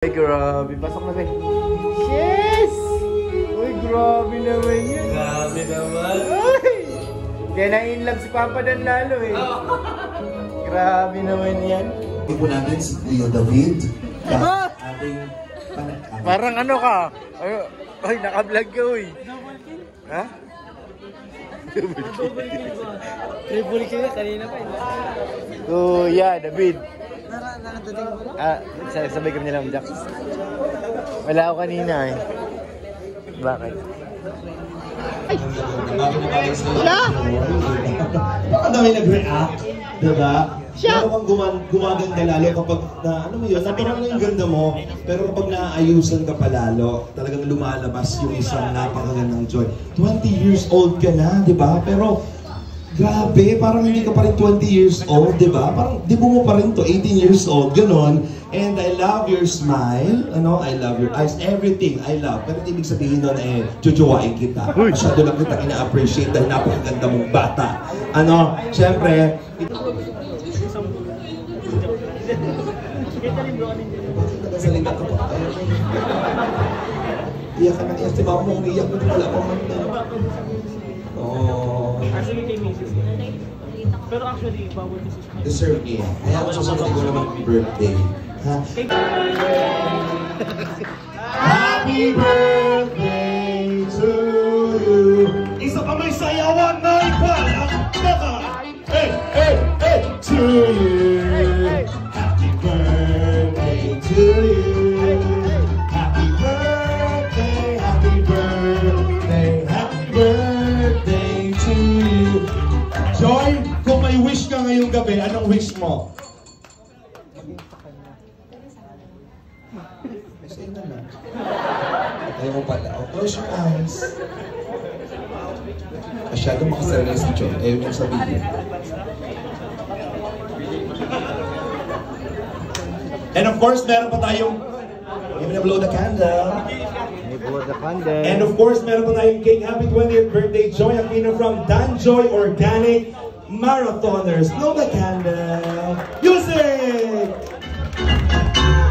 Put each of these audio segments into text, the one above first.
Ay, grabe. Pasok na, Ben. Yes! Uy, grabe naman yun. Grabe naman. Ay! Kaya na-inlove si Papa Dan lalo eh. Grabe naman yan. Hindi po natin si Kuya David. Ating Parang ano ka? Ay, naka-vlog ka, uy. Ha? Triple kill kanina pa. Kuya David. Sabay kami nilang Jack. Wala ako kanina eh. Bakit? Baka dami nag-react, diba? Siya! Pero kang gumaganda lalo kapag na, ano mo yun, naparang yung ganda mo, pero kapag naayusan ka pa lalo, talagang lumalabas yung isang napakagandang Joy. 20 years old ka na, diba? Pero, grabe, parang hindi ka pa rin 20 years old, di ba? Parang di mo pa rin to, 18 years old, ganon. And I love your smile, ano? I love your eyes, everything I love. Pero ibig sabihin doon eh, jujuwain kita. Masyado lang kita ina-appreciate dahil napakaganda mong bata. Ano? Siyempre, salita ka pa. Iyak ka na iyak, si Mama mo umiyak na wala pa man na. Oh. Actually, kay Mrs. Pero actually, bawal kasi siya. Deserve niya. Kaya ako susunod ko naman birthday. Ha? Happy birthday to you. Isa pa may sayawan na ipalang baka. Hey, hey, hey, to you. Happy birthday to you. Happy birthday, happy birthday, happy birthday to you. Joy, kung may wish ka ngayong gabi, anong wish mo? Sa'yo na lang. Ayaw mo pala. Oh, close your eyes. Masyado makasarili si Joy. Ayaw niyang sabihin. And of course, meron pa tayong even blow the candle. Blow the candle. And of course, meron pa tayong cake. Happy 20th birthday, Joy Aquino from Dan Joy Organic Marathoners. Blow the candle. Music!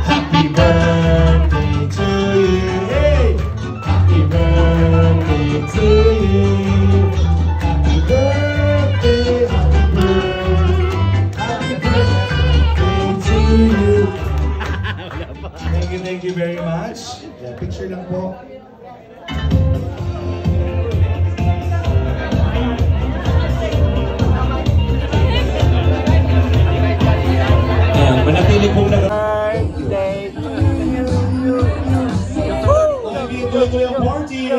Happy birthday to you. Hey! Happy birthday to you. Happy birthday, happy birthday to you. Thank you very much. Yeah, picture lang po. Manatili pong Birthday to you. Enjoy yung party.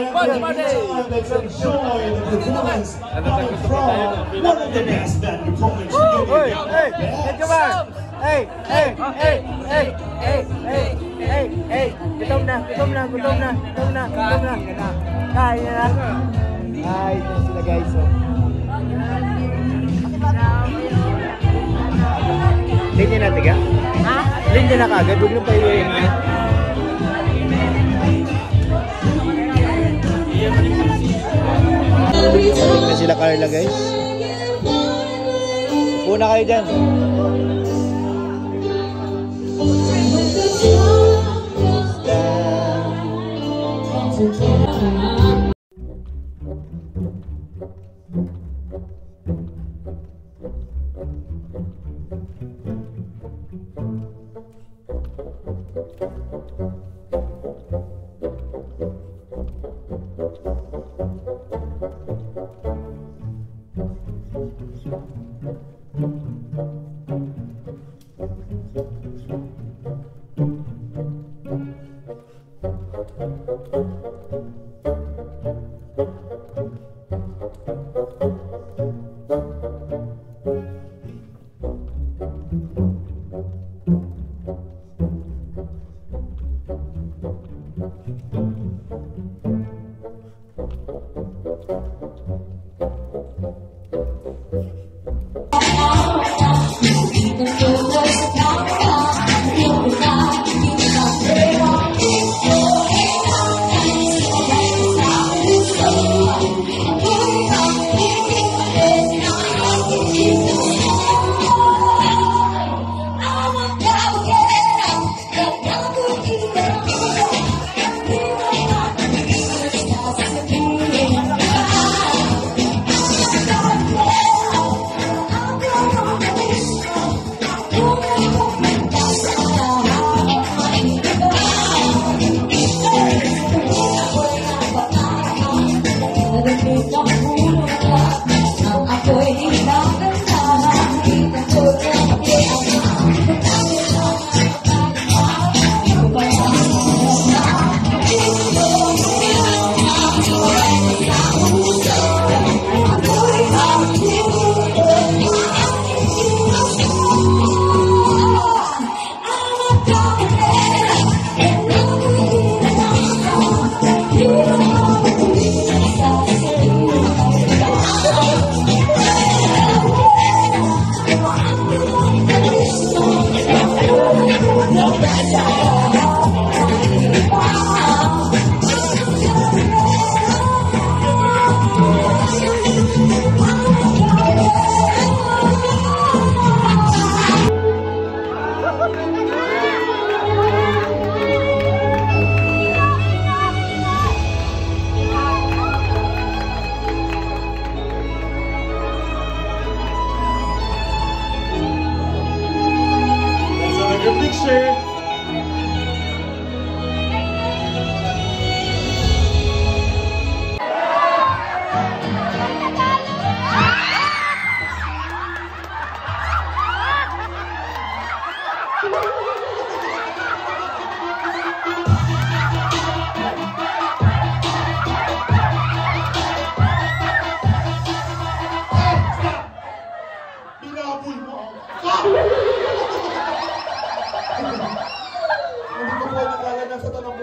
Let's enjoy the performance coming from one of the best band performers. Hey, hey, hey, come on. Hey, hey, hey, hey, hey, hey, hey, hey. Gutom na. Kain na. Ay, ito sila guys. Linya na tiga? Ha? Linya na kagad, huwag nang paiwain na. Balik na sila Carla guys. Una kayo dyan.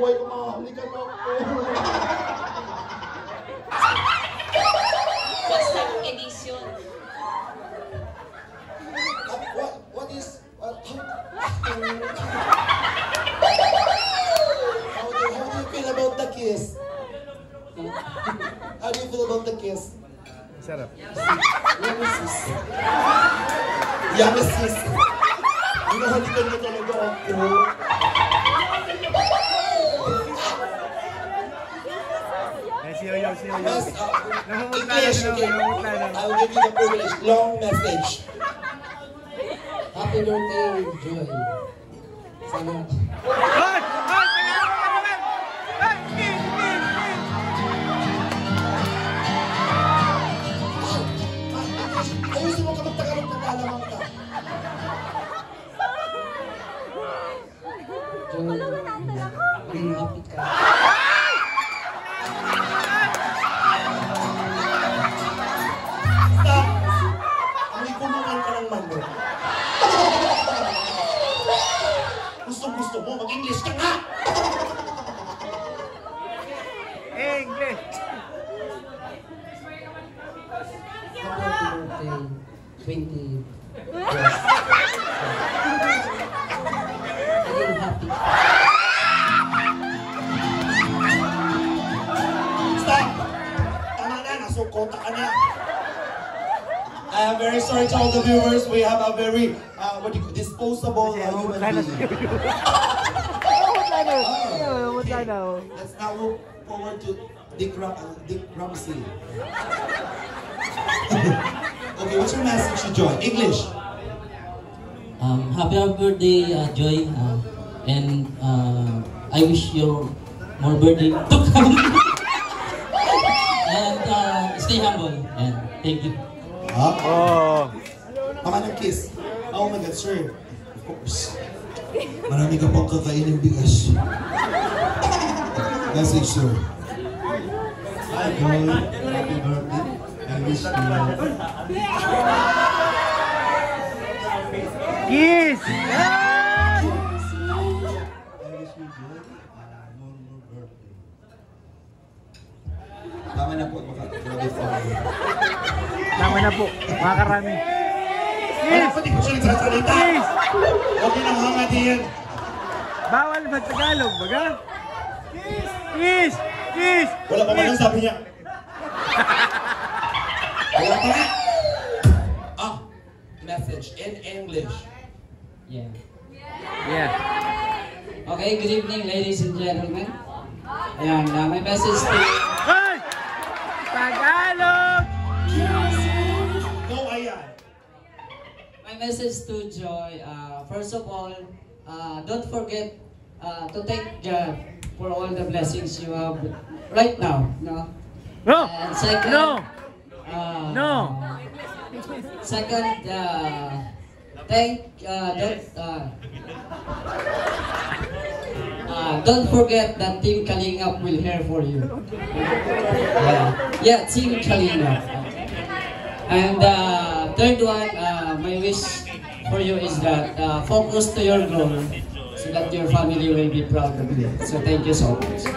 buhay ko, mahalikan mo ako. Basta edition. What is, how do you feel about the kiss? How do you feel about the kiss? Sarap. Yummy sis. Yummy sis. Hinahalikan mo talaga ako. Si Yoyo. Yes, English, okay. I will give you the privilege. Long message. Happy birthday, Joy. Sana. Hoy! Hoy! Tagalan mo naman! Hoy! Kiss! Ayusin mo ka magtagalog ng kalamang ka. Joy, happy ka. Stop! Amoy kulungan ka ng manok. Gusto mo, mag-English ka nga! English! Happy birthday, 20 years. Again, happy. Stop! Tama na, nasukota ka na. I am very sorry to all the viewers. We have a very, disposable human being. Let's now move forward to Dick Ramsey. Okay, what's your message to Joy? English. Happy birthday, Joy. And I wish you more birthday to come. And stay humble. And thank you. Huh? Oh. Tama ng kiss. Oh my God, sir. Of course. Marami ka pang kakainin bigas. Message, sir. Hi, Joy. Happy birthday. I wish you Kiss! I wish you joy. More birthday. Tama na po. Grabe po. Tama na po, mga karami. Kiss! Pati ko siya nagsasalita. Kiss! Huwag yun ang hanga diyan. Bawal mag-Tagalog, baga? Kiss! Kiss! Wala pa man ang sabi niya. Wala pa nga. Message in English. Yeah. Yeah. Okay, good evening, ladies and gentlemen. Ayan, my message to... Hoy! Tagalog! Go, ayan. My message to Joy, first of all, don't forget to thank God for all the blessings you have right now, no? No! And second, No! No! Second, don't forget that Team Kalingap will here for you. Yeah, Team Kalingap. And third one, my wish for you is that focus to your goal so that your family will be proud of you. So thank you so much.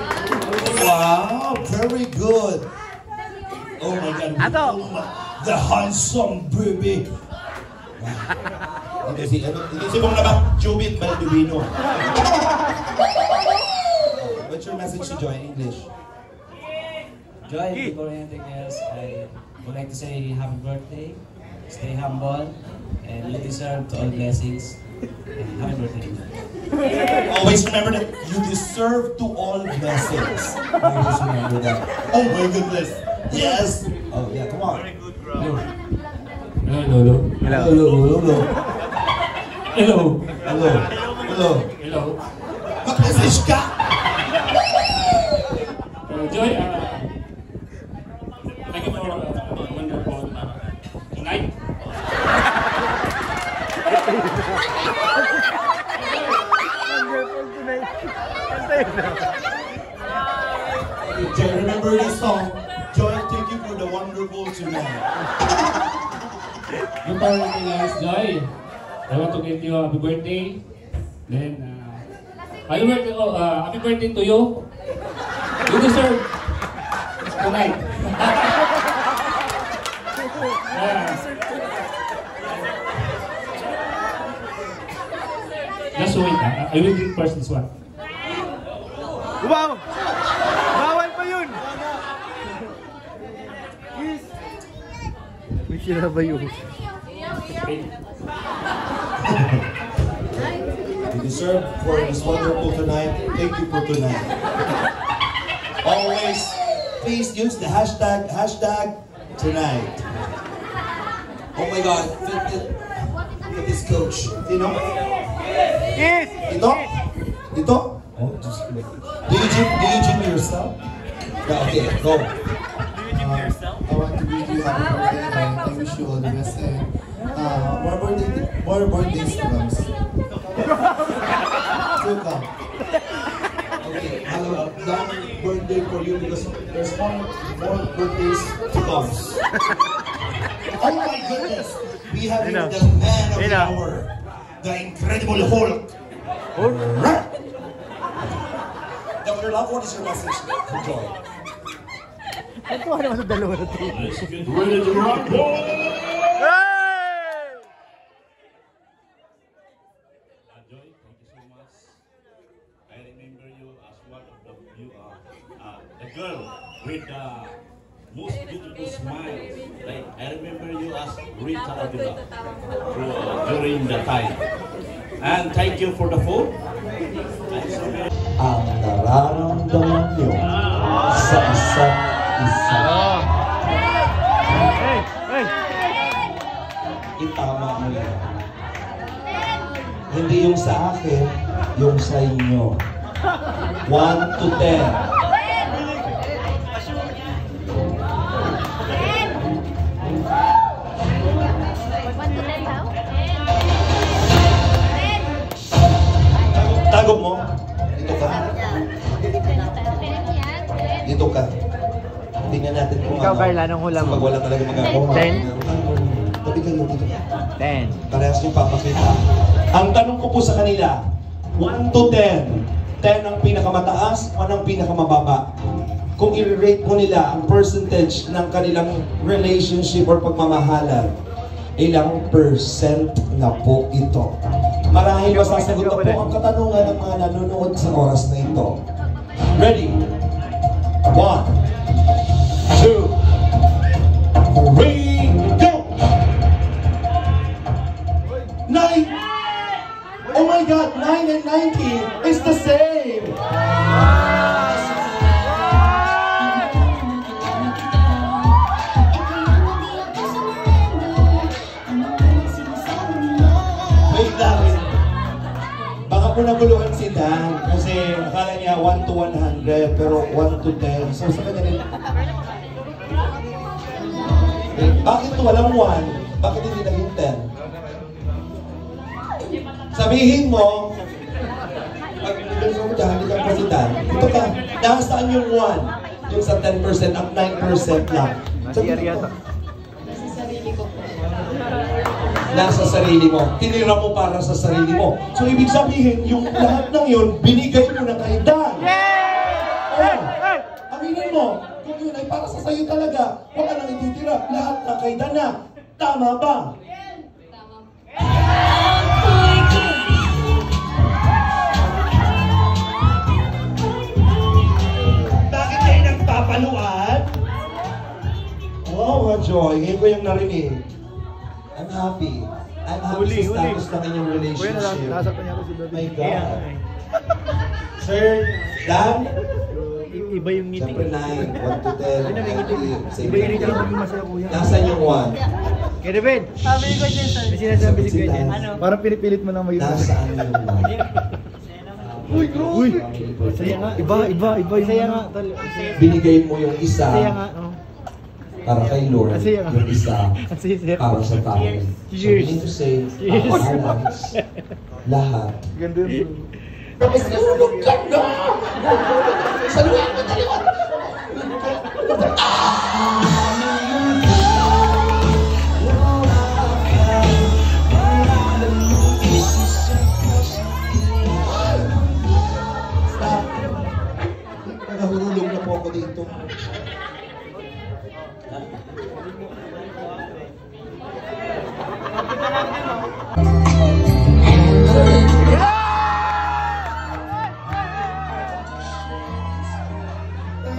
Wow, very good. Oh my God. Ato. The handsome baby. Ito si mong nabak, Jubit Balduino. What's your message to Joy in English? Joy, before anything else, I would like to say happy birthday, stay humble, and you deserve to all blessings. Happy birthday. Always remember that you deserve to all blessings. Always remember that. Oh my goodness. Yes. Oh yeah, come on. Hello. Hello. Hello. Hello. Hello. Hello. Hello. Hello. Mag-message ka. Joy, thank you for a wonderful tonight. Wonderful tonight. Joy, remember this song. Joy, thank you for the wonderful tonight. Good morning, guys. Joy, I want to give you a happy birthday. Then, Happy birthday to you. You deserve tonight. Just wait, I will drink first this one. Wow! Bawal pa yun! Yes! May sila ba yun? Okay. You deserve for this wonderful tonight. Thank you for tonight. Always, please use the hashtag tonight. Oh my God, look at this coach. Sino? Yes! Ito? Ito? Oh, just do you gym yourself? Yeah, okay, go. I want to wish you happy birthday and I wish you all the best and more birthdays to come. To come. Okay, hello, long birthday for you because there's more birthdays to come. Oh my goodness! We have here the man of the hour, the Incredible Hulk. Dr. Love, what is your message for Joy? Ito naman sa dalawa na ito. Let's get ready to rock. Joy, thank you so much. I remember you as one of the girl with the most beautiful smile. Like I remember you as Rita Avila during the time. And thank you for the food. Ang nararamdaman nyo sa isa't isa. Hey! Itama mo yan. Hindi yung sa akin, yung sa inyo. 1 to 10. Tago mo. Dito ka. Dito ka. Tingnan natin kung Ikaw, Carla, anong hula mo? Pag wala talaga magagawa. 10? Tabi kayo dito. 10. Parehas yung papakita. Ang tanong ko po sa kanila, 1 to 10. 10 ang pinakamataas, 1 ang pinakamababa. Kung i-rate mo nila ang percentage ng kanilang relationship or pagmamahalan, ilang percent na po ito? Marahil masasagot na po ang katanungan ng mga nanonood sa oras na ito. Ready? 1, 2, 3, go! 9! Oh my God, 9 and 19 is the same! Wait lang. Baka po naguluhan si Dan kasi akala niya 1 to 100 pero 1 to 10. So sa kanya nila. Bakit walang 1? Bakit hindi naging 10? Sabihin mo, pag gusto mo dyan, hindi ka president, ito ka, nasaan yung 1? Yung sa 10% at 9% lang. Sabihin mo. Nasa sarili mo. Tinira mo para sa sarili mo. So, ibig sabihin, yung lahat ng yun, binigay mo na kay Dan. Oh, aminin mo, kung yun ay para sa sayo talaga, wala nang ititira. Lahat na kay Dan na. Tama ba? Bakit kayo nagpapaluan? Oh, Joy, ngayon ko yung narinig. I'm happy. I'm happy sa status ng inyong relationship. Nasaktan niya ako si David. My God. Sir, Dan? Iba yung meeting. Siyempre 9, 1 to 10. Iba yung meeting maging masaya kuya. Nasaan yung 1? Kaya David! Sabi ko dyan, sir. May sinasabi si Kuya Jen. Ano? Parang pinipilit mo lang maging Nasaan yung 1? Uy, Uy! Saya nga. Iba. Saya nga. Binigay mo yung isa Saya nga. para kay Lord, Saya nga. yung isa Sige, sir. para sa tao. So, Cheers. we need to say, Cheers. our lives, lahat. Ganda yun. Tulog ka na! Saluhin mo talaga! nahulog na po ako dito.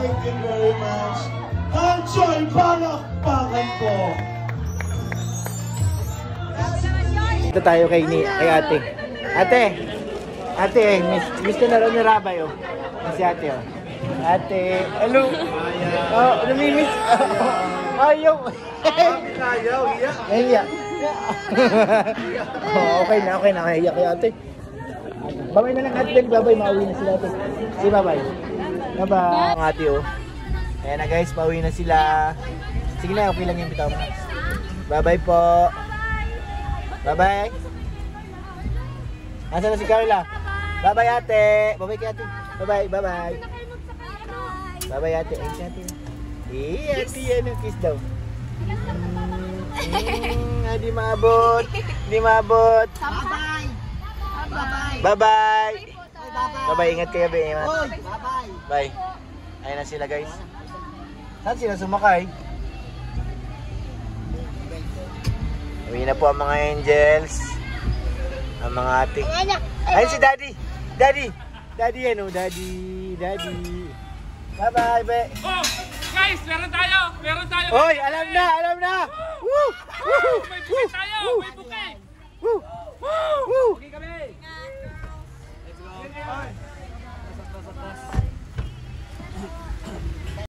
Thank you very much. Enjoy palakpakan po. Dito tayo kay ate. Ate, miss ko na rin ni Rabay, oh. Si ate, oh. Ate, hello. Oh, namimiss. Ayaw. Ayaw, iya. Iya. Oh, okay na. Iya kay ate. Babay na lang ate, babay, mauwi na sila ate. Si babay. Babay. Ang ate, oh. Ayan na guys, pauwi na sila. Sige lang, okay lang yung bitaw mo. Bye-bye po. Bye-bye. Nasaan na si Carla? Bye-bye ate. Bye-bye kay ate. Bye-bye, bye-bye. Bye-bye ate. Ay, si ate. Ate, yan ang kiss daw. Di maabot. Di maabot. Bye-bye. Bye-bye. Bye-bye. Bye-bye. Bye-bye, ingat kayo, be. Ingat. Bye-bye. Bye. Ayun na sila guys. Saan sila sumakay? Uwi na po ang mga angels. Ang mga ate. Ayun si Daddy. Daddy yan, oh. Daddy. Bye-bye, be. Oh! Guys, meron tayo! Oy, alam na! Woo! May bukay tayo! May bukay! Woo! Woo! Okay kami! Let's go.